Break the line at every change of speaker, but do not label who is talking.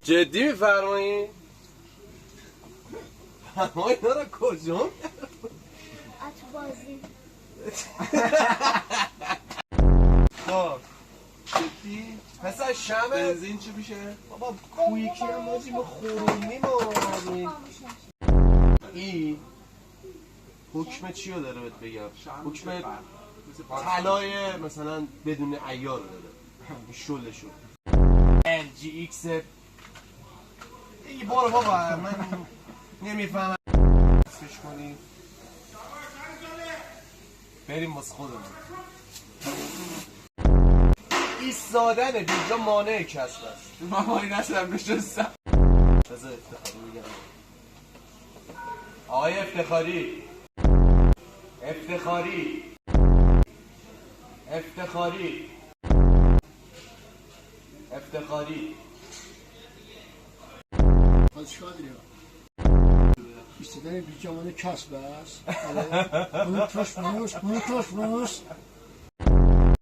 جدی میفرمایی؟ ما اینا رو کجا
ات بازی
خب جدی؟ پسر شمه؟
بنزین چی میشه؟
بابا کویکی هم بازی ما خورونی ما ای حکم چی رو داره بهت بگم؟ حکم طلای مثلا بدون عیار رو داره شله شد LGX ای بارو بابا من نمیفهمم فش کنی بریم واسه خودمون ایستادن بیجا مانع کسب است
من مایی نشدم نشستم
بذار افتخاری میگم آقای افتخاری افتخاری افتخاری افتخاری
باز چیکار داریم؟ ایستادن بیجا مانع کسب است. اونو توش